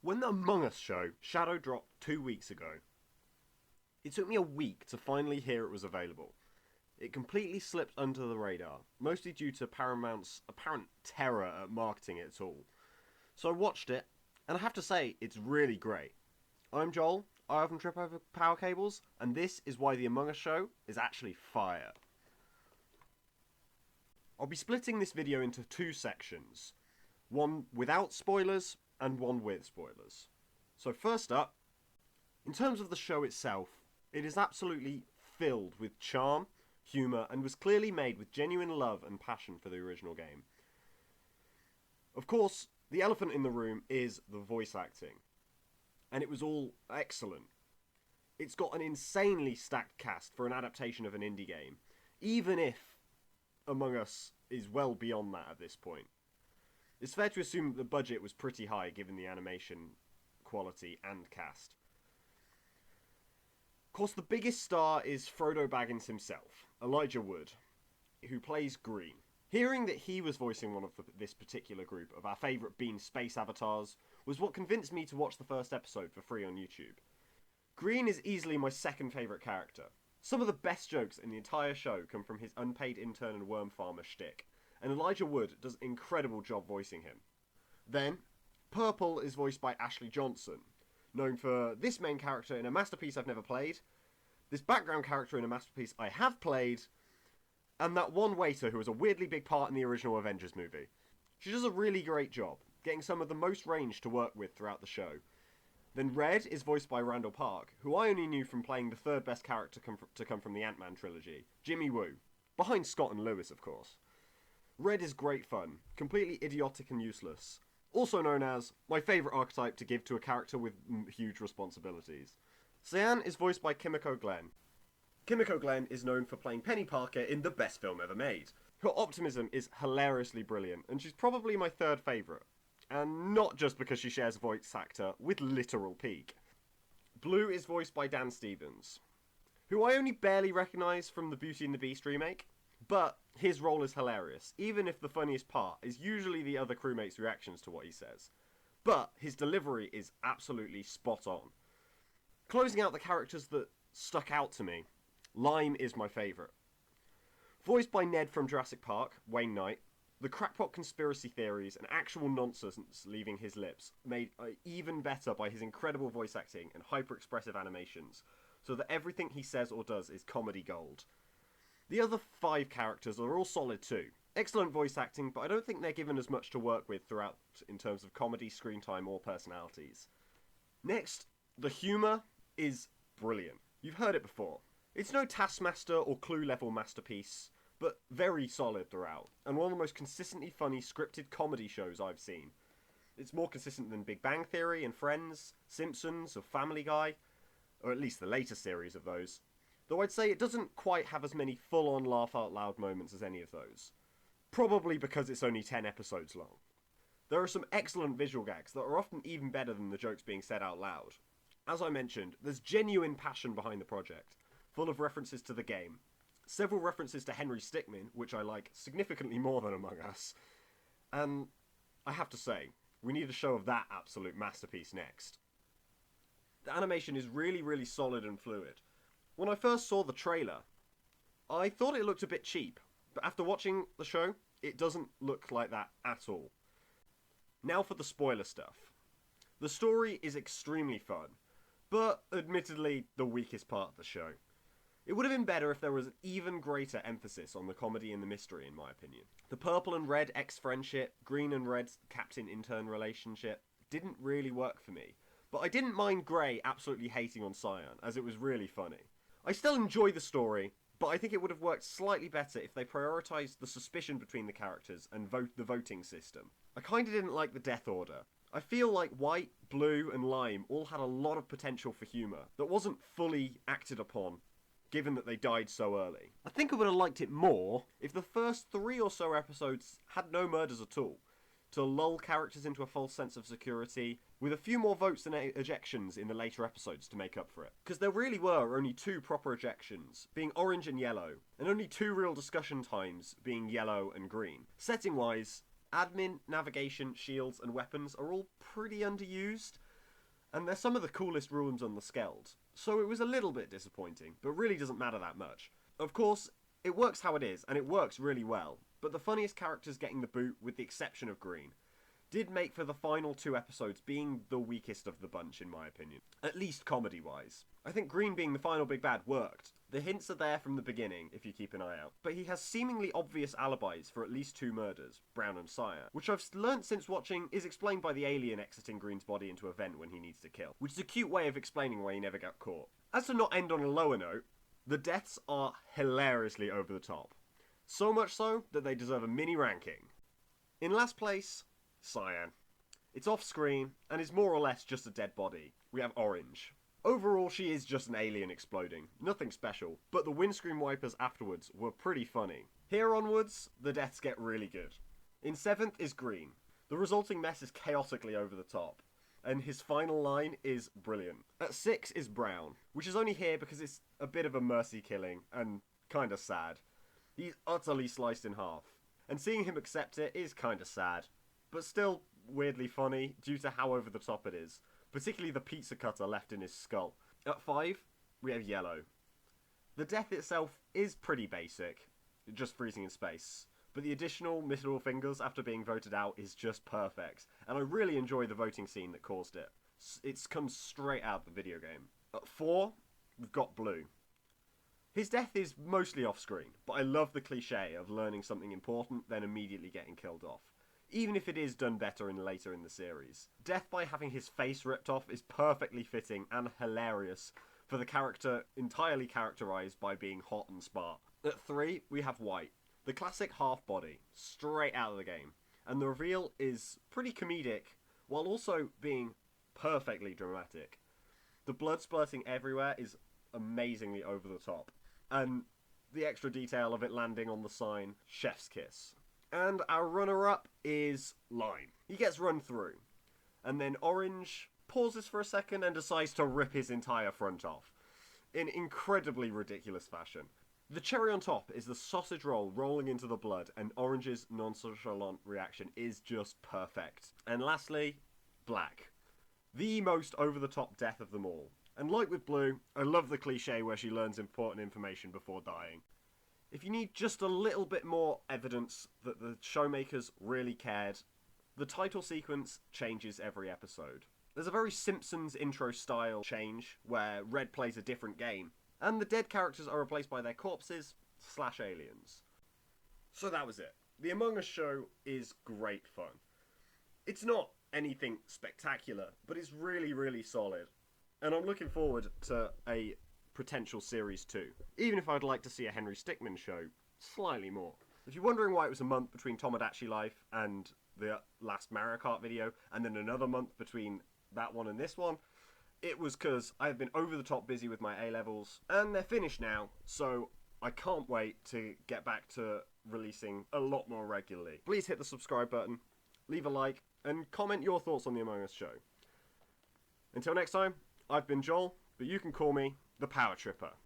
When the Among Us show shadow dropped 2 weeks ago, it took me a week to finally hear it was available. It completely slipped under the radar, mostly due to Paramount's apparent terror at marketing it at all. So I watched it, and I have to say, it's really great. I'm Joel, I often trip over power cables, and this is why the Among Us show is actually fire. I'll be splitting this video into two sections, one without spoilers and one with spoilers. So first up, in terms of the show itself, it is absolutely filled with charm, humour, and was clearly made with genuine love and passion for the original game. Of course, the elephant in the room is the voice acting, and it was all excellent. It's got an insanely stacked cast for an adaptation of an indie game, even if Among Us is well beyond that at this point. It's fair to assume that the budget was pretty high given the animation quality and cast. Of course, the biggest star is Frodo Baggins himself, Elijah Wood, who plays Green. Hearing that he was voicing one of this particular group of our favourite bean space avatars was what convinced me to watch the first episode for free on YouTube. Green is easily my second favourite character. Some of the best jokes in the entire show come from his unpaid intern and worm farmer shtick, and Elijah Wood does an incredible job voicing him. Then, Purple is voiced by Ashley Johnson, known for this main character in a masterpiece I've never played, this background character in a masterpiece I have played, and that one waiter who was a weirdly big part in the original Avengers movie. She does a really great job, getting some of the most range to work with throughout the show. Then Red is voiced by Randall Park, who I only knew from playing the third best character to come from the Ant-Man trilogy, Jimmy Woo, behind Scott and Lewis of course. Red is great fun, completely idiotic and useless, also known as my favourite archetype to give to a character with huge responsibilities. Cyan is voiced by Kimiko Glenn. Kimiko Glenn is known for playing Penny Parker in the best film ever made. Her optimism is hilariously brilliant, and she's probably my third favourite. And not just because she shares a voice actor with literal peak. Blue is voiced by Dan Stevens, who I only barely recognise from the Beauty and the Beast remake, but his role is hilarious, even if the funniest part is usually the other crewmates' reactions to what he says. But his delivery is absolutely spot on. Closing out the characters that stuck out to me, Lime is my favourite. Voiced by Ned from Jurassic Park, Wayne Knight, the crackpot conspiracy theories and actual nonsense leaving his lips made even better by his incredible voice acting and hyper-expressive animations, so that everything he says or does is comedy gold. The other 5 characters are all solid too. Excellent voice acting, but I don't think they're given as much to work with throughout in terms of comedy, screen time, or personalities. Next, the humour is brilliant. You've heard it before. It's no Taskmaster or Clue level masterpiece, but very solid throughout, and one of the most consistently funny scripted comedy shows I've seen. It's more consistent than Big Bang Theory and Friends, Simpsons, or Family Guy, or at least the later series of those. Though I'd say it doesn't quite have as many full-on laugh-out-loud moments as any of those. Probably because it's only 10 episodes long. There are some excellent visual gags that are often even better than the jokes being said out loud. As I mentioned, there's genuine passion behind the project, full of references to the game, several references to Henry Stickmin, which I like significantly more than Among Us, and I have to say, we need a show of that absolute masterpiece next. The animation is really solid and fluid. When I first saw the trailer, I thought it looked a bit cheap, but after watching the show, it doesn't look like that at all. Now for the spoiler stuff. The story is extremely fun, but admittedly the weakest part of the show. It would have been better if there was an even greater emphasis on the comedy and the mystery, in my opinion. The Purple and Red ex-friendship, Green and Red's captain-intern relationship didn't really work for me, but I didn't mind Grey absolutely hating on Cyan, as it was really funny. I still enjoy the story, but I think it would have worked slightly better if they prioritised the suspicion between the characters and the voting system. I kinda didn't like the death order. I feel like White, Blue and Lime all had a lot of potential for humour that wasn't fully acted upon, given that they died so early. I think I would have liked it more if the first 3 or so episodes had no murders at all, to lull characters into a false sense of security, with a few more votes than ejections in the later episodes to make up for it. Because there really were only 2 proper ejections, being orange and yellow, and only 2 real discussion times, being yellow and green. Setting-wise, admin, navigation, shields and weapons are all pretty underused, and they're some of the coolest ruins on the Skeld, so it was a little bit disappointing, but really doesn't matter that much. Of course, it works how it is, and it works really well, but the funniest characters getting the boot, with the exception of Green, did make for the final 2 episodes being the weakest of the bunch, in my opinion. At least comedy-wise. I think Green being the final big bad worked. The hints are there from the beginning, if you keep an eye out. But he has seemingly obvious alibis for at least 2 murders, Brown and Sire, which I've learnt since watching is explained by the alien exiting Green's body into a vent when he needs to kill, which is a cute way of explaining why he never got caught. As to not end on a lower note, the deaths are hilariously over the top. So much so that they deserve a mini ranking. In last place, Cyan. It's off screen and is more or less just a dead body. We have Orange. Overall, she is just an alien exploding. Nothing special, but the windscreen wipers afterwards were pretty funny. Here onwards, the deaths get really good. In 7th is Green. The resulting mess is chaotically over the top, and his final line is brilliant. At 6 is Brown, which is only here because it's a bit of a mercy killing and kinda sad. He's utterly sliced in half, and seeing him accept it is kinda sad, but still weirdly funny due to how over the top it is, particularly the pizza cutter left in his skull. At 5, we have Yellow. The death itself is pretty basic, just freezing in space, but the additional middle fingers after being voted out is just perfect, and I really enjoy the voting scene that caused it. It comes straight out of the video game. At 4, we've got Blue. His death is mostly off screen, but I love the cliche of learning something important then immediately getting killed off, even if it is done better later in the series. Death by having his face ripped off is perfectly fitting and hilarious for the character entirely characterised by being hot and smart. At 3, we have White, the classic half body, straight out of the game, and the reveal is pretty comedic while also being perfectly dramatic. The blood splurting everywhere is amazingly over the top, and the extra detail of it landing on the sign, Chef's Kiss. And our runner-up is Lime. He gets run through, and then Orange pauses for a second and decides to rip his entire front off, in incredibly ridiculous fashion. The cherry on top is the sausage roll rolling into the blood, and Orange's nonchalant reaction is just perfect. And lastly, Black. The most over-the-top death of them all. And like with Blue, I love the cliche where she learns important information before dying. If you need just a little bit more evidence that the showmakers really cared, the title sequence changes every episode. There's a very Simpsons intro style change where Red plays a different game, and the dead characters are replaced by their corpses/aliens. So that was it. The Among Us show is great fun. It's not anything spectacular, but it's really, really solid. And I'm looking forward to a potential Series 2, even if I'd like to see a Henry Stickmin show slightly more. If you're wondering why it was a month between Tomodachi Life and the last Mario Kart video, and then another month between that one and this one, it was because I've been over the top busy with my A-levels, and they're finished now, so I can't wait to get back to releasing a lot more regularly. Please hit the subscribe button, leave a like, and comment your thoughts on the Among Us show. Until next time, I've been Joel, but you can call me the Power Tripper.